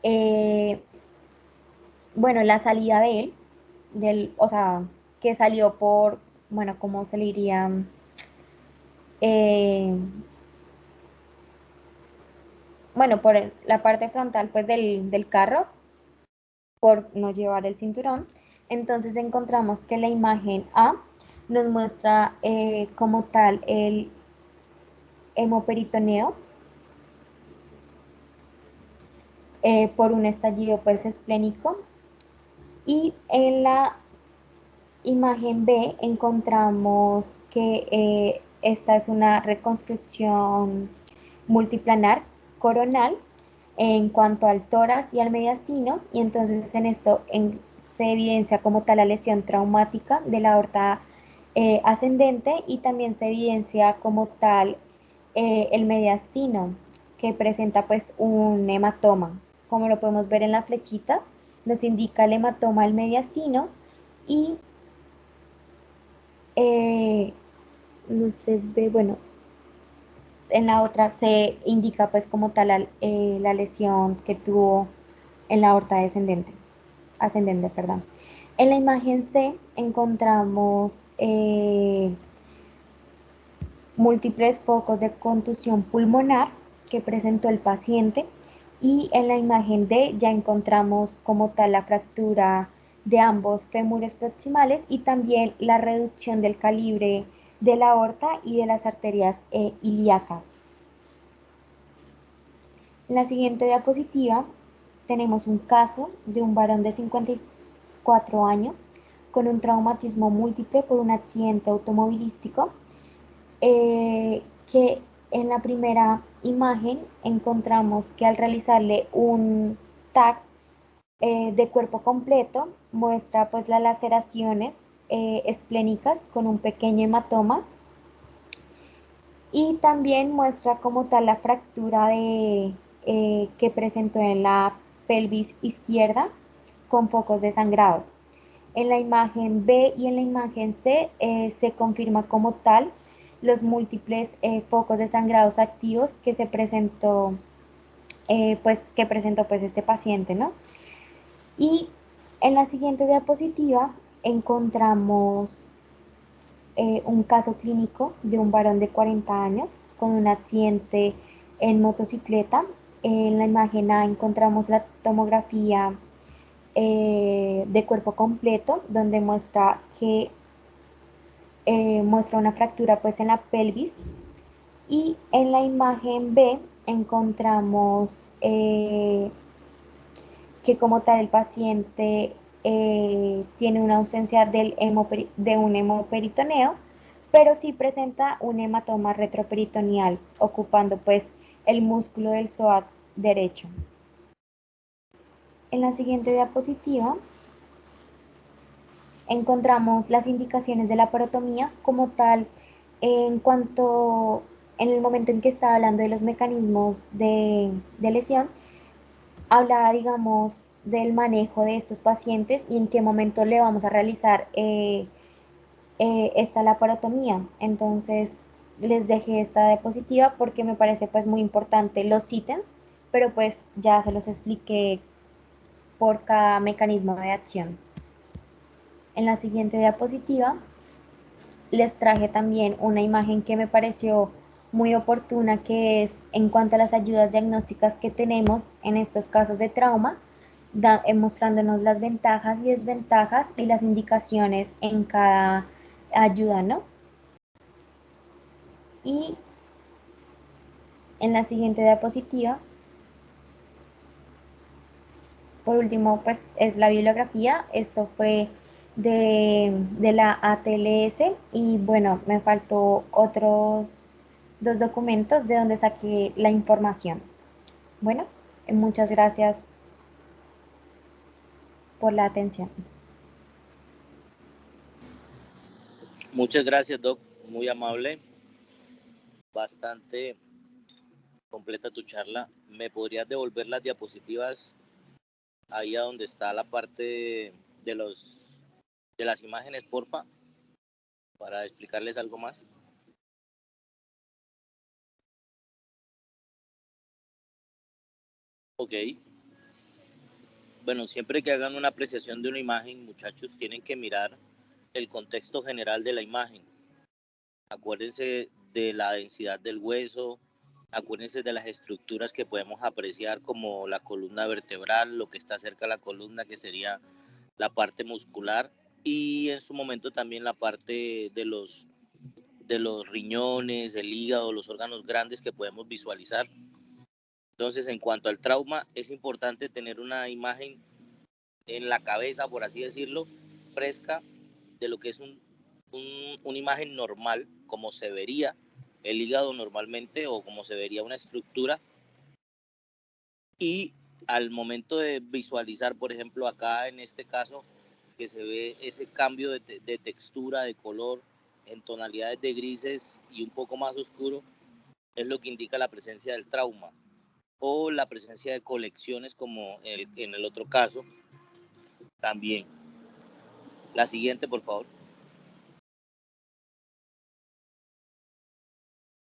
eh, bueno, la salida de él, o sea, que salió por, bueno, ¿cómo se le diría? Eh, bueno, por la parte frontal pues del carro, por no llevar el cinturón. Entonces encontramos que la imagen A nos muestra como tal el hemoperitoneo por un estallido pues esplénico y en la imagen B encontramos que esta es una reconstrucción multiplanar coronal en cuanto al tórax y al mediastino, y entonces en esto se evidencia como tal la lesión traumática de la aorta ascendente y también se evidencia como tal el mediastino. que presenta pues un hematoma. Como lo podemos ver en la flechita, nos indica el hematoma al mediastino y no se ve, bueno, en la otra se indica pues como tal la lesión que tuvo en la aorta ascendente, perdón. En la imagen C encontramos múltiples focos de contusión pulmonar que presentó el paciente y en la imagen D ya encontramos como tal la fractura de ambos fémures proximales y también la reducción del calibre de la aorta y de las arterias ilíacas. En la siguiente diapositiva tenemos un caso de un varón de 54 años con un traumatismo múltiple por un accidente automovilístico que en la primera imagen encontramos que al realizarle un TAC de cuerpo completo muestra pues las laceraciones esplénicas con un pequeño hematoma y también muestra como tal la fractura que presentó en la pelvis izquierda con focos de sangrados. En la imagen B y en la imagen C se confirma como tal los múltiples focos de sangrados activos que se presentó, pues este paciente, ¿no? Y en la siguiente diapositiva encontramos un caso clínico de un varón de 40 años con un accidente en motocicleta. En la imagen A encontramos la tomografía de cuerpo completo, donde muestra que muestra una fractura pues en la pelvis. Y en la imagen B encontramos que como tal el paciente tiene una ausencia de un hemoperitoneo, pero sí presenta un hematoma retroperitoneal, ocupando pues el músculo del psoas derecho. En la siguiente diapositiva encontramos las indicaciones de la parotomía como tal en cuanto en el momento en que estaba hablando de los mecanismos de lesión, hablaba, digamos, del manejo de estos pacientes y en qué momento le vamos a realizar esta laparotomía. Entonces, les dejé esta diapositiva porque me parece pues muy importante los ítems, pero pues ya se los expliqué por cada mecanismo de acción. En la siguiente diapositiva les traje también una imagen que me pareció muy oportuna, que es en cuanto a las ayudas diagnósticas que tenemos en estos casos de trauma, mostrándonos las ventajas y desventajas y las indicaciones en cada ayuda, ¿no? Y en la siguiente diapositiva, por último, pues es la bibliografía. Esto fue de la ATLS y bueno, me faltó otros dos documentos de donde saqué la información. Bueno, muchas gracias por la atención. Muchas gracias, Doc. Muy amable. Bastante completa tu charla. ¿Me podrías devolver las diapositivas ahí a donde está la parte de las imágenes, porfa, para explicarles algo más? Ok. Bueno, siempre que hagan una apreciación de una imagen, muchachos, tienen que mirar el contexto general de la imagen. Acuérdense de la densidad del hueso, acuérdense de las estructuras que podemos apreciar como la columna vertebral, lo que está cerca de la columna, que sería la parte muscular, y en su momento también la parte de los riñones, el hígado, los órganos grandes que podemos visualizar. Entonces, en cuanto al trauma, es importante tener una imagen en la cabeza, por así decirlo, fresca de lo que es una imagen normal, como se vería el hígado normalmente o como se vería una estructura. Y al momento de visualizar, por ejemplo, acá en este caso, que se ve ese cambio de textura, de color, en tonalidades de grises y un poco más oscuro, es lo que indica la presencia del trauma. o la presencia de colecciones como en el otro caso también. La siguiente, por favor.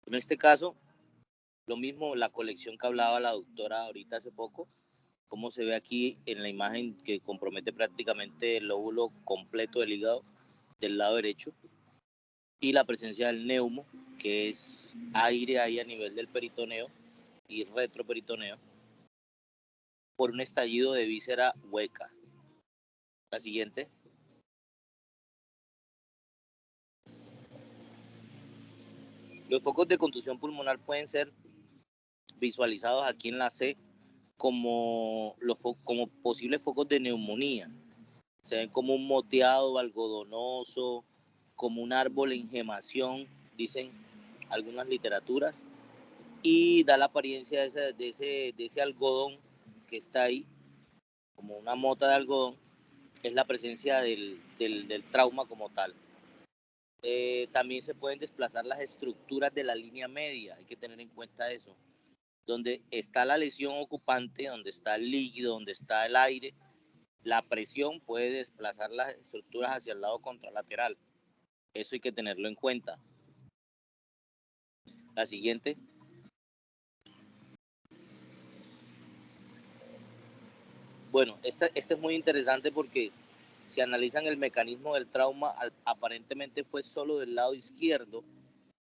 En este caso, lo mismo, la colección que hablaba la doctora ahorita hace poco, como se ve aquí en la imagen que compromete prácticamente el lóbulo completo del hígado del lado derecho, y la presencia del neumo, que es aire ahí a nivel del peritoneo y retroperitoneo, por un estallido de víscera hueca. La siguiente. Los focos de contusión pulmonar pueden ser visualizados aquí en la C como posibles focos de neumonía. Se ven como un moteado algodonoso, como un árbol en gemación, dicen algunas literaturas, y da la apariencia de ese algodón que está ahí, como una mota de algodón, es la presencia del trauma como tal. También se pueden desplazar las estructuras de la línea media, hay que tener en cuenta eso, donde está la lesión ocupante, donde está el líquido, donde está el aire, la presión puede desplazar las estructuras hacia el lado contralateral. Eso hay que tenerlo en cuenta. La siguiente. Bueno, esta es muy interesante porque si analizan el mecanismo del trauma, aparentemente fue solo del lado izquierdo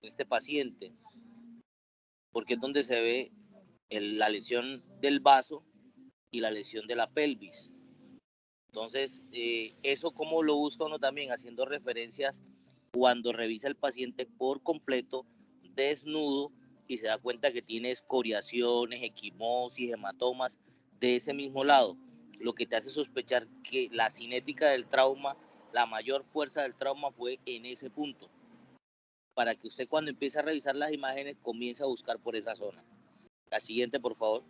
de este paciente, porque es donde se ve la lesión del vaso y la lesión de la pelvis. Entonces, eso como lo busca uno también haciendo referencias cuando revisa el paciente por completo, desnudo, y se da cuenta que tiene escoriaciones, equimosis, hematomas de ese mismo lado, lo que te hace sospechar que la cinética del trauma, la mayor fuerza del trauma fue en ese punto, para que usted cuando empiece a revisar las imágenes comience a buscar por esa zona. La siguiente, por favor.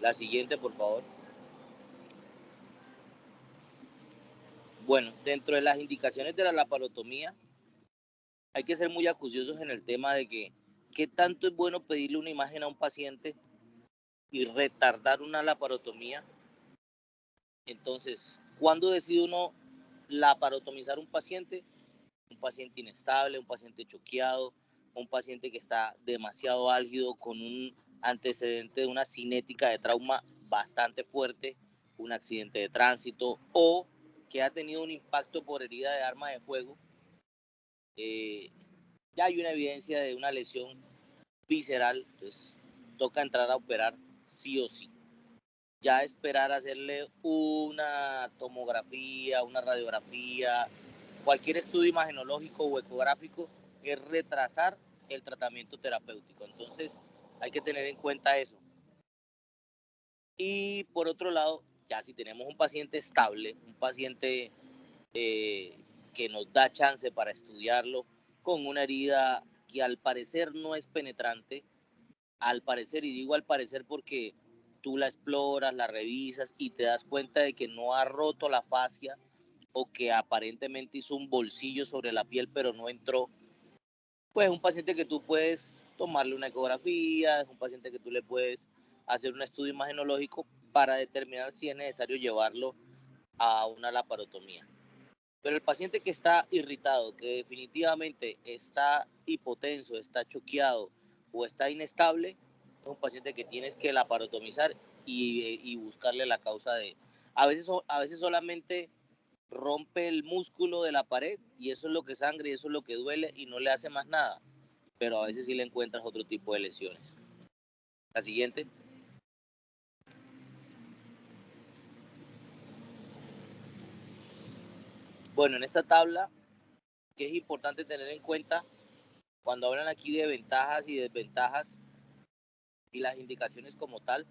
La siguiente, por favor. Bueno, dentro de las indicaciones de la laparotomía, hay que ser muy acuciosos en el tema de que qué tanto es bueno pedirle una imagen a un paciente y retardar una laparotomía. Entonces, ¿cuándo decide uno laparotomizar un paciente? Un paciente inestable, un paciente choqueado, un paciente que está demasiado álgido con un antecedente de una cinética de trauma bastante fuerte, un accidente de tránsito o que ha tenido un impacto por herida de arma de fuego. Ya hay una evidencia de una lesión visceral, entonces toca entrar a operar sí o sí. Ya esperar a hacerle una tomografía, una radiografía, cualquier estudio imagenológico o ecográfico es retrasar el tratamiento terapéutico. Entonces hay que tener en cuenta eso. Y por otro lado, ya si tenemos un paciente estable, un paciente que nos da chance para estudiarlo con una herida que al parecer no es penetrante, al parecer, y digo al parecer porque tú la exploras, la revisas y te das cuenta de que no ha roto la fascia o que aparentemente hizo un bolsillo sobre la piel pero no entró, pues es un paciente que tú puedes tomarle una ecografía, es un paciente que tú le puedes hacer un estudio imagenológico para determinar si es necesario llevarlo a una laparotomía. Pero el paciente que está irritado, que definitivamente está hipotenso, está choqueado o está inestable, es un paciente que tienes que laparotomizar y buscarle la causa de... A veces solamente rompe el músculo de la pared y eso es lo que sangra y eso es lo que duele y no le hace más nada, pero a veces sí le encuentras otro tipo de lesiones. La siguiente. Bueno, en esta tabla, que es importante tener en cuenta cuando hablan aquí de ventajas y desventajas y las indicaciones como tal,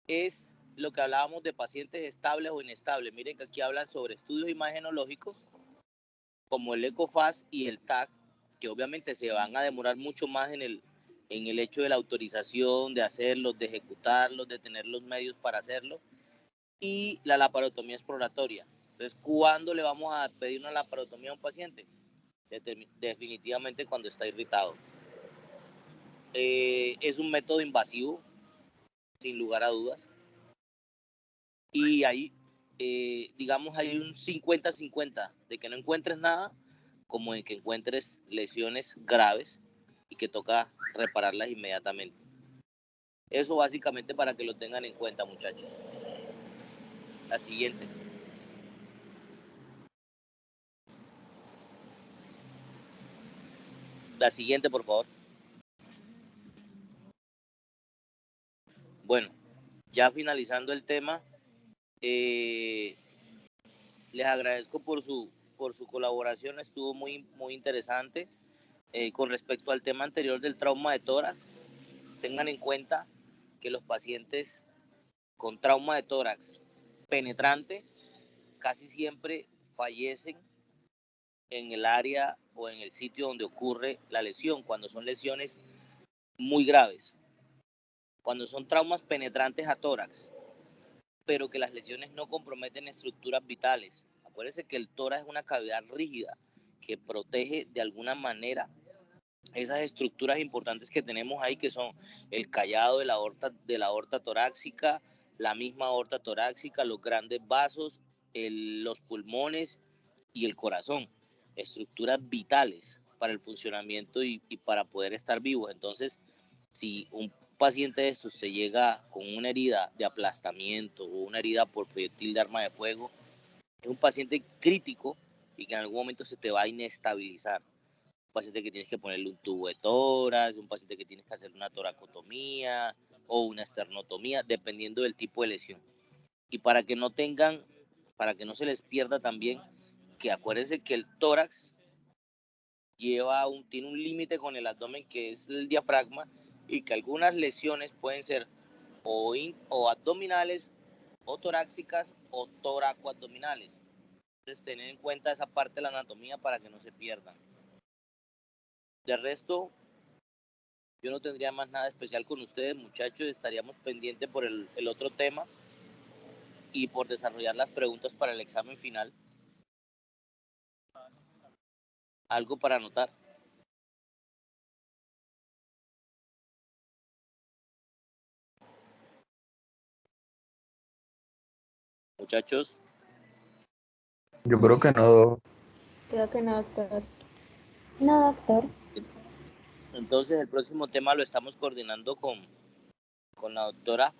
es lo que hablábamos de pacientes estables o inestables. Miren que aquí hablan sobre estudios imagenológicos como el ECOFAS y el TAC, que obviamente se van a demorar mucho más en el hecho de la autorización, de hacerlos, de ejecutarlos, de tener los medios para hacerlo, y la laparotomía exploratoria. Entonces, ¿cuándo le vamos a pedir una laparotomía a un paciente? definitivamente cuando está irritado. Es un método invasivo, sin lugar a dudas. Y ahí, digamos, hay un 50-50 de que no encuentres nada, como de que encuentres lesiones graves y que toca repararlas inmediatamente. Eso básicamente para que lo tengan en cuenta, muchachos. La siguiente. La siguiente, por favor. Bueno, ya finalizando el tema, les agradezco por su colaboración, estuvo muy interesante. Con respecto al tema anterior del trauma de tórax, tengan en cuenta que los pacientes con trauma de tórax penetrante casi siempre fallecen en el área o en el sitio donde ocurre la lesión, cuando son lesiones muy graves. Cuando son traumas penetrantes a tórax, pero que las lesiones no comprometen estructuras vitales. Acuérdense que el tórax es una cavidad rígida que protege de alguna manera esas estructuras importantes que tenemos ahí, que son el callado de la aorta torácica, la misma aorta torácica, los grandes vasos, los pulmones y el corazón, estructuras vitales para el funcionamiento y para poder estar vivos. Entonces, si un paciente de estos se llega con una herida de aplastamiento o una herida por proyectil de arma de fuego, es un paciente crítico y que en algún momento se te va a inestabilizar. Un paciente que tienes que ponerle un tubo de tórax, un paciente que tienes que hacer una toracotomía o una esternotomía, dependiendo del tipo de lesión. Y para que no se les pierda también, que acuérdense que el tórax tiene un límite con el abdomen, que es el diafragma, y que algunas lesiones pueden ser o abdominales, o torácicas, o toracoabdominales. Entonces, tener en cuenta esa parte de la anatomía para que no se pierdan. De resto, yo no tendría más nada especial con ustedes, muchachos. Estaríamos pendientes por el otro tema y por desarrollar las preguntas para el examen final. ¿Algo para anotar? Muchachos. Yo creo que no. Creo que no, doctor. No, doctor. Entonces el próximo tema lo estamos coordinando con la doctora